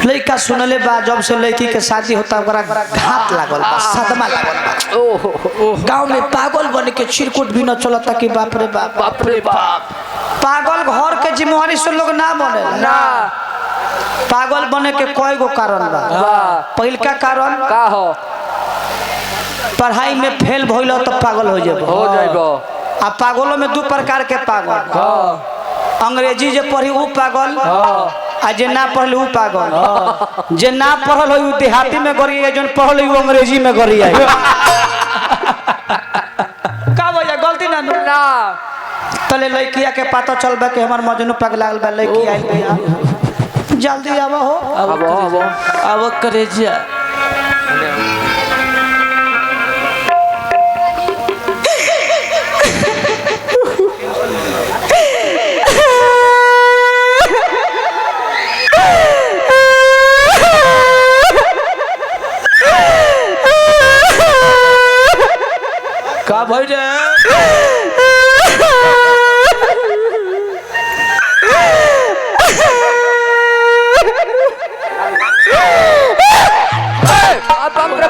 लड़का सुनले बा जब से लड़की के शादी होता ओकरा घात लागल बा, सदमा लागल बा। ओहो गांव में पागल बन के चिरकुट भी न चलता कि बाप रे बाप, बाप रे बाप। पागल घर के जिम्मेवारी से लोग ना बने ना। पागल बने के कई गो कारण बा। पहिल का कारण का हो? पढ़ाई में फेल भइल तो पागल हो जाबो। आ पागलों में दो प्रकार के पागल, अंग्रेजी जे पढ़ी वो पागल, आ जे ना पढ़ल वो पागल। जे ना पढ़ल हो देहाती में गरी है, जन पढ़ल हो अंग्रेजी में गरी है। का भैया गलती ना ना तले लड़किया के पता चलबा के हमर मजनू पगला बा, लड़की आई भैया जल्दी आवा हो। अब करे जा का भाई रे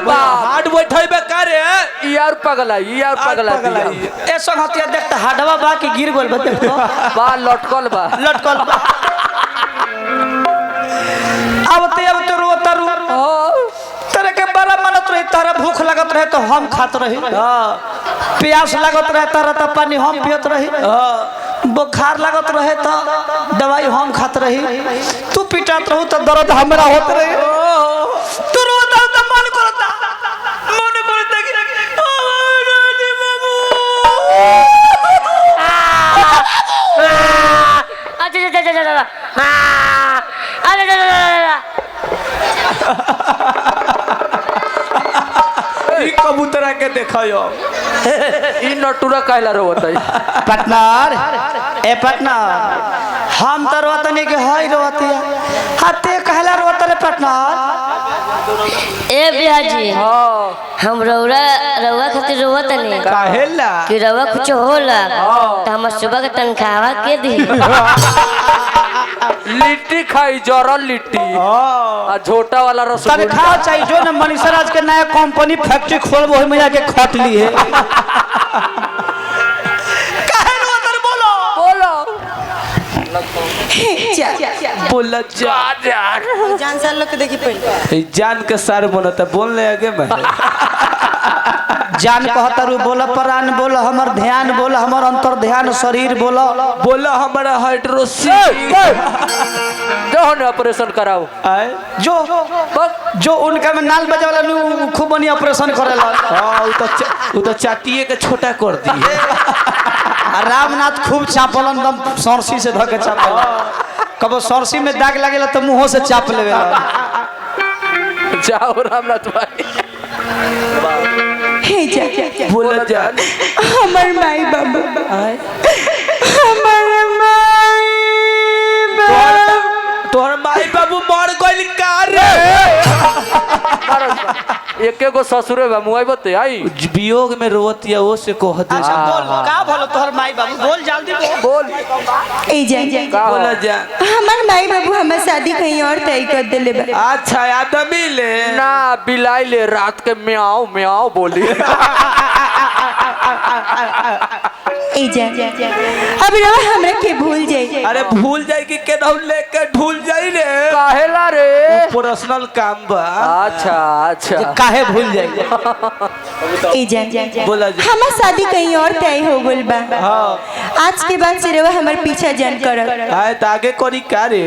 हार्ड बैठे बेकार है यार, पगला यार पगला ए संगतिया देख त हाडवा बा के गिर गेल बते बा, लटकल बा लटकल बा। अब ते रोता रू तेरे के बड़ा मनत रही, तारा भूख लगत रहे तो हम खात रही, प्यास लगत रहे तारा तो पानी हम पियत रही, बुखार लगत रहे तो दवाई हम खात रही, तू पिटात रहू तो दर्द हमरा होत रही, तू रोता तो मन करता कि राजी बाबू कबूतरा के देखो इ नटुरा कहला रोवत पार्टनर। ए पार्टनर हम तो रोतनी के हई रोतिया हाथे कहला रोत रे पार्टनर। ए बिहाजी हम रउआ खातिर रोवत नहीं काहेला कि रउआ कुछ होला तो हम सुबह के तनख्वाह के दी। लिट्टी खाई जरल लिट्टी आ झोटा वाला रसगुल्ला तनख्वाह चाहिए जो न मनीषा राज के नया कंपनी फैक्ट्री खोल वही में जाके खट ली है। काहे रोतर बोलो बोला जान साल लोग के देखी पहले जान के सार बनता बोलने आगे मैं जान कहता रू बोला प्राण बोला हमर ध्यान बोला हमर अंतर ध्यान शरीर बोला बोला हमारा हाइड्रोसिस जो ऑपरेशन कराओ जो उनका में नाल बजे वाला नु खूब बढ़िया ऑपरेशन करेला। हां उ तो चाटिए के छोटा कर दी। रामनाथ खूब चापलन दम सरसी से धके चापल, कबो सरसी में दाग लागेला तो मुंह से चाप लेवेला। जाओ रामनाथ भाई हे जा बोला जान हमर माई बाबू हमर माई तोहर माई बाबू मर गइल का रे? एके गो ससुरे बा मुआई बते आई वियोग में रोवतिया वो से कह दे। अच्छा बोल का भलो तोहर माई बाबू बोल जल्दी बोल। ए जा बोला जा हमर माई बाबू हमर शादी कहीं और तय कर देले बा। अच्छा आदमी ले ना बिलाई ले रात के म्याऊ म्याऊ बोली। ए जा अब रवा हमरा के भूल जाई। अरे भूल जाई कि केनहु लेके भूल जाई रे? काहेला रे? पर्सनल काम बा। अच्छा अच्छा काहे भूल जाई? ए जा बोला जा हमर शादी कहीं और तय हो गइल बा। हां आज के बाद से रवा हमर पीछा जान करब। आए त आगे करी का रे?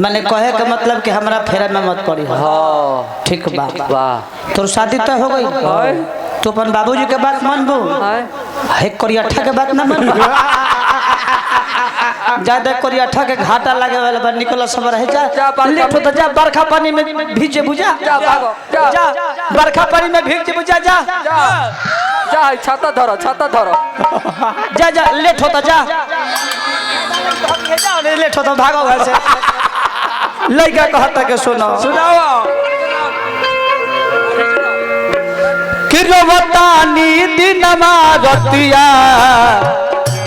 माने कहे का मतलब कि हमरा फेरा में मत पड़ी। हां ठीक बा। वाह तोर शादी तय हो गई तो अपन बाबूजी के बात मानबो, है कोरियाठा के बात ना मानबो। ज्यादा कोरियाठा के घाटा लागे वाला बा निकल सब रह जा लेट हो जा बरखा पानी में भीजे बुझा जा भागो जा बरखा पानी में भीजे बुझा जा जा छाता धरो जा जा लेट होता जा लेट होता भागो घर से। लड़का कहता के सुनाओ कि रोवतानी दिनमा रतिया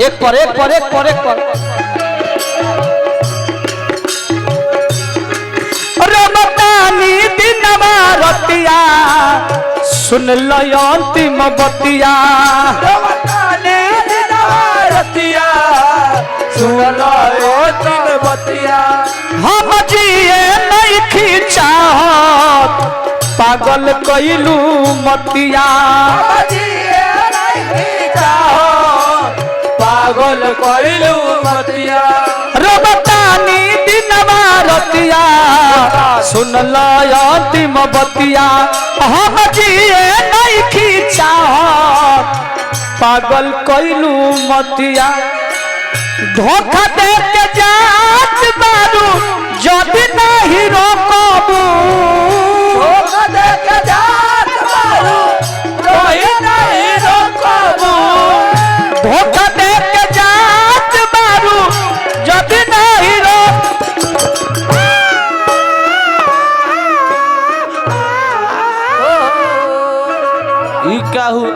एक पर सुन लो अंतिम बतिया सुन लो तीन बतिया हम जिए नहीं खींचा पागल कैलू मतिया पागल कैलू मतिया रबतानी दिनवा रतिया सुन लो अंतिम बतिया हम जिए नहीं खींचा पागल कैलू मतिया धोखा दे के जात बारू जदि नहीं रोकबू धोखा दे के जात बारू जदि नहीं रोकबू धोखा दे के जात बारू जदि नहीं रोक ई क्या हुआ?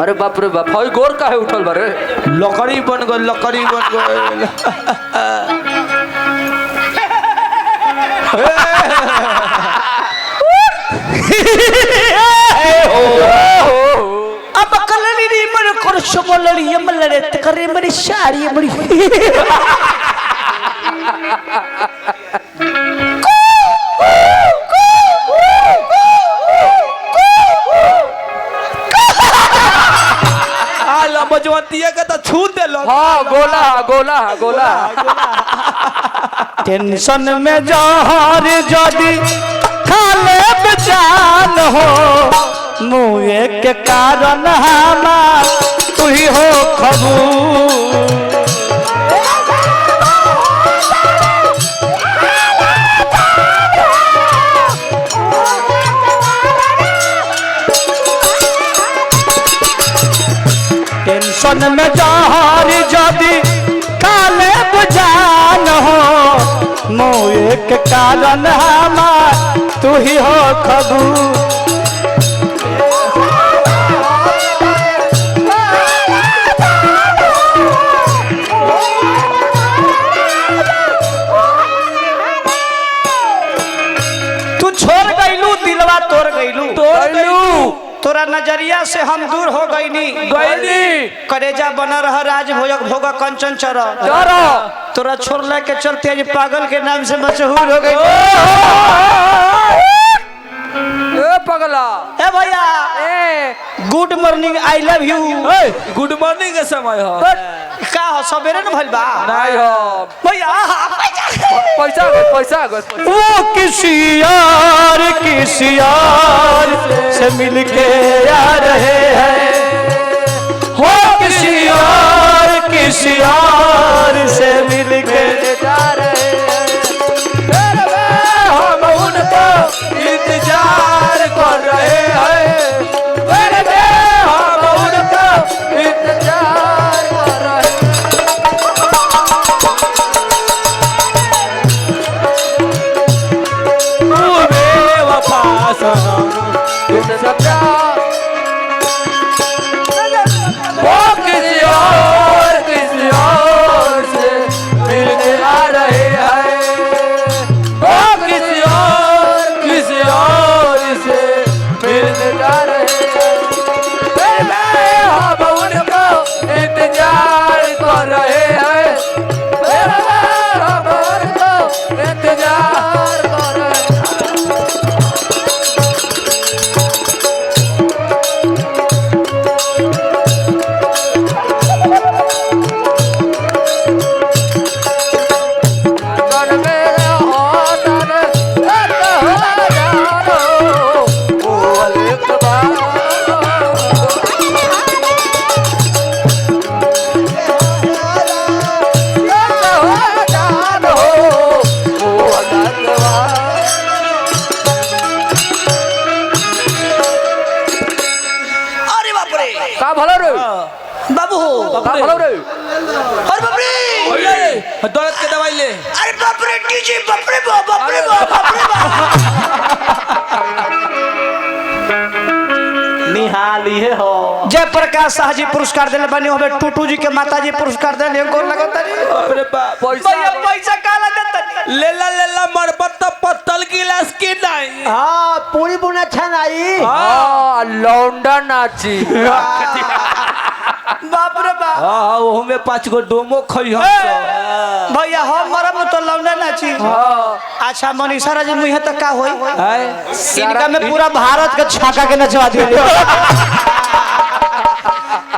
अरे बाप रे बाप हई गोर काहे उठल बारे लकड़ी बन गए लकड़ी बन गए अब कलरी री मन कर शमलरी यमलरे तकरे मरी शारी मरी बजवतिया का तो छू दे लो हाँ गोला गोला गोला टेंशन में जहर जदि खाले बेजान हो मुए के कारण हमार तू ही हो खबू टेंशन में जहर जदि काले बुझान हो मोए के कारण हमार तू ही हो खबू तू छोड़ गईलू दिलवा तोड़ गईलू तोरा नजरिया से हम दूर हो गईनी करेजा बना रहा राज भोग भोग कंचन चरा तोरा छोड़ला के चलते आज पागल के नाम से मशहूर हो गई ए पगला ए भैया good morning I love you good morning के समय हो का हो सवेरे न भइल बा नहीं हो भैया पैसा पैसा वो किसी यार से मिलके आ रहे हैं हो किसी यार से मिलके जा रहे हैं हम उनको इंतजार कर रहे हैं हम उनको इंतजार कर रहे हैं वो किसी और से मिलने आ रहे हैं वो किसी और से मिलने जा रहे हैं हम उनको इंतजार कर रहे हैं हम उनको इंतजार कर रहे हैं बाबू दर्द के दवाई ले अरे बाप रे डीजे बाप रे बाप रे बाप निहाली है हो जय प्रकाश शाह जी पुरस्कार देले बनी होबे टूटू जी के माता जी पुरस्कार देले को लगता नहीं बाप रे बाप पैसा काला देता लेला मरबत पत्ता बोतल गिलास की नहीं हाँ पूरी बुना छनाई लौंडा नाची बाप रे बाप हाँ वो में 5 गो डोमो खई हम भैया हम मरम तो लौंडा नाची अच्छा मनीषा राज मुँह तक का होई इनका में पूरा भारत का छाका के नचवा दियो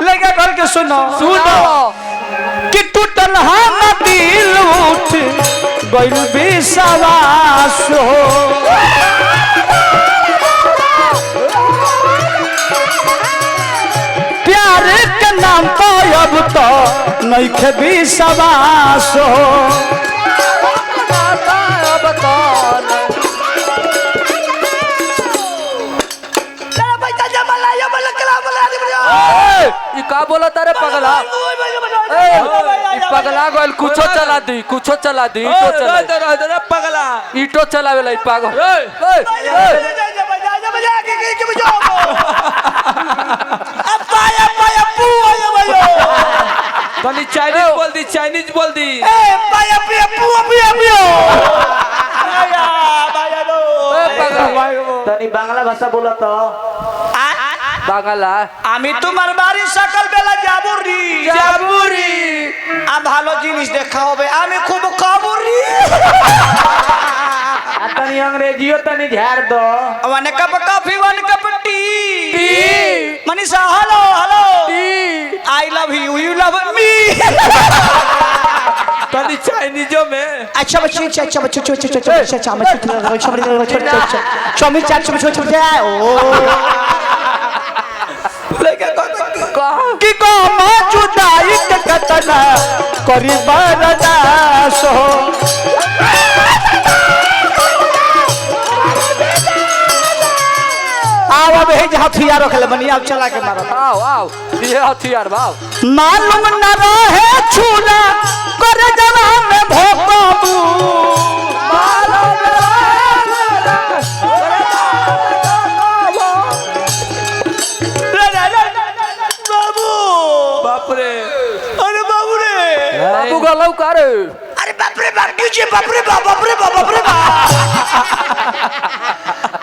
लेके कर के सुनो कि टूटल हम दिल उठ गइल विश्वास हो प्यार के नाम पर अब तो नहीं खे विश्वास हो का बोला तारे पगला पगला गोल कुछो चला दी ईटो चला पगला ईटो चलावेला पागल तनी चाइनीज बोल दी तनी बांग्ला भाषा बोला तो বাঙালা আমি তোমার বাড়ি সকাল বেলা যাবুরি ভালো জিনিস দেখা হবে আমি খুব খাবুরি तनी अंग्रेजियो तनी झाड़ दो one cup coffee one cup tea Manisha hello I love you love me तनी चाइनीजो में अच्छा बच्चे कि कमा जुदाई के कतना करी बरदास हो आओ अब हे हथियार रखले बनी अब चला के मारो आओ ये हथियार भाव मालूम न रहे छूना कर जवा में भोकाबू बाप रे अरे बाबू रे बाबू गलौ कर अरे बाप रे बाप क्यों बाप रे बाप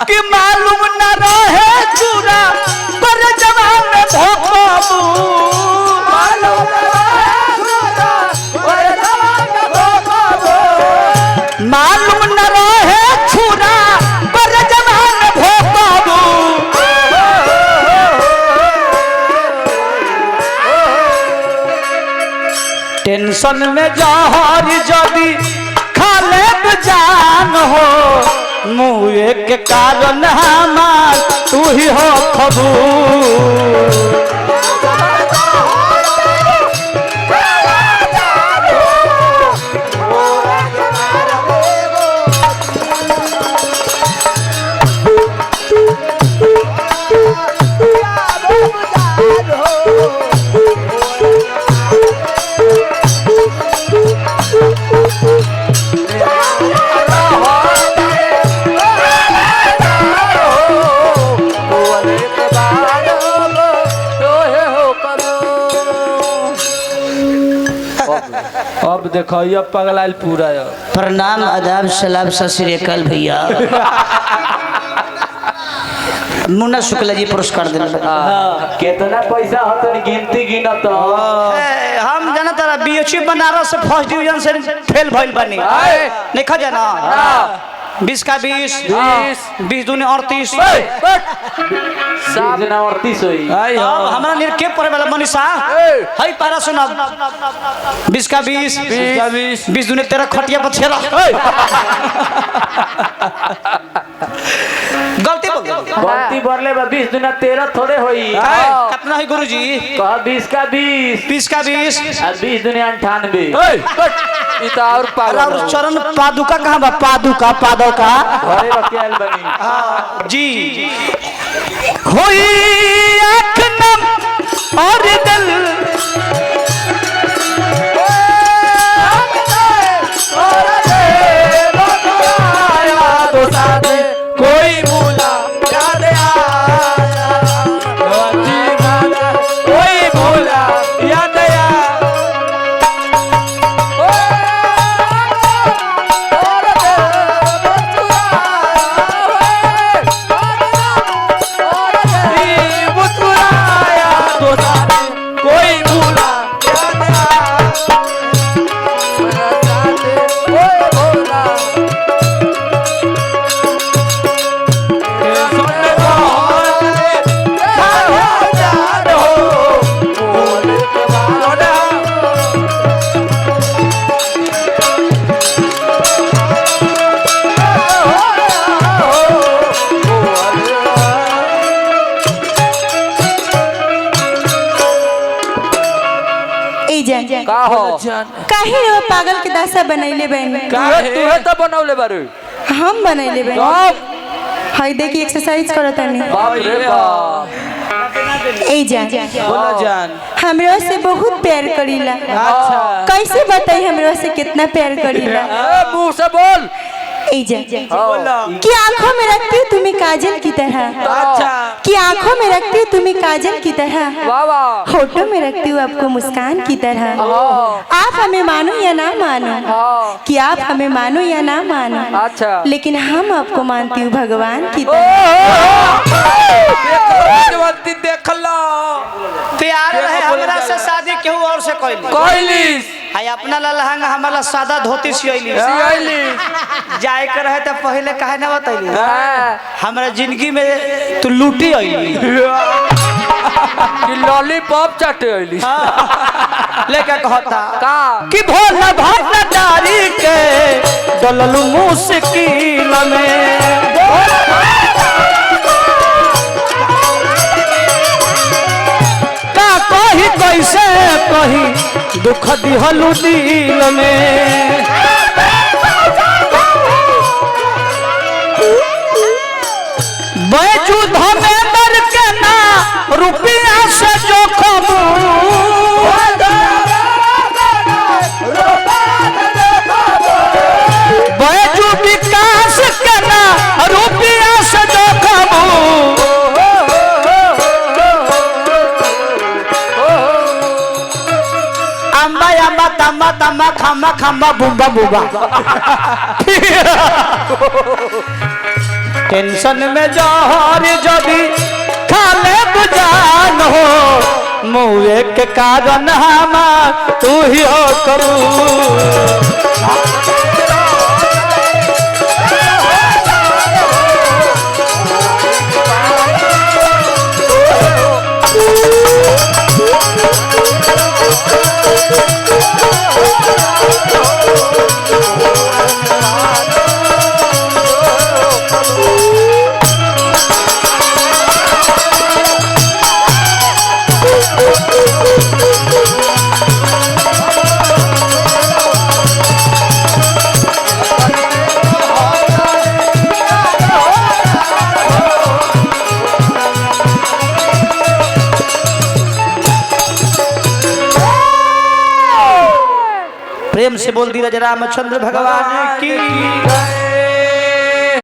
कि मालूम न रहे चूरा पर जवान में भोकाबू मालूम न रहे छूरा पर जवान में भोकाबू टेंशन में जहर जदी खाले जान हो मुए के कारण हमार तू ही हो खबू अब देखो ये पगलाइल पूरा है प्रणाम आदाब सलाम सत श्री अकाल भैया मुन्ना शुक्ला जी पुरस्कार दिल कितना पैसा हो तो गिनती गिनत हम जाना तारा बीएचयू बनारस से फर्स्ट डिवीजन से फेल भइल बनी नहीं खा जाना 20 का 20 20 दूनी 38 जना 38 होई अब हमरा निर के परे वाला मनीषा हई पारा सुना 20 का 20 20 दूनी 13 खटिया पर छेला गलती बोलले बा 20 दुना 13 थोड़े होई कितना है गुरुजी कह 20 का 20 20 का 20 और 20 दुनिया 98 इता और पागल और चरण पादुका कहाँ बा पादुका घरे बकियाल बनी जी होई आँख नम और दिल कोई भूला याद आया कोई भूला याद आया भगवान काहे रे पागल के दासा बनैले बहन तू तो बनौले बारू हम बनैले बहन बाप हाय देखी एक्सरसाइज करत हनी बाप रे बाप ए जान बोला जान हमरा से बहुत प्यार करीला अच्छा कैसे बताई हमरा से कितना प्यार करीला ए मुंह से बोल ए जान बोला कि आंखों में रखती हूँ तुम्हें काजल की तरह अच्छा कि आंखों में रखती हूँ तुम्हें काजल की तरह वाह वाह होठों में रखती हूँ आपको मुस्कान की तरह आप हमें मानो या ना मानो कि आप हमें मानो या ना मानो अच्छा लेकिन हम आपको मानती हूँ भगवान की तरह जवंती देख लो प्यार रहे हमरा से शादी केहू और से कइली कोइलिस हाय अपना ला लहंगा हमारा सादा धोती सियली जाए के रहे तो पहले काहे ना बतैली हमरा जिंदगी में तू लूटी आईली कि लॉलीपॉप चाटे आइली लेके कहता का कि भोला भट्टाचारी के डललू मुश्किल में का कही कैसे कही दुख दिहलू दिल में बैजू धमेंद्र के ना रुपया से जोखम बैजू विकास के ना रुपया से जोखम अम्बा अम्बा तम्बा तम्बा खम्बा खम्बा बुम्बा बुबा टेंशन में जहर जदी खाले बुझान हो मुए के कारण हम तू ही हो करू प्रेम से बोल दी राजा रामचंद्र भगवान की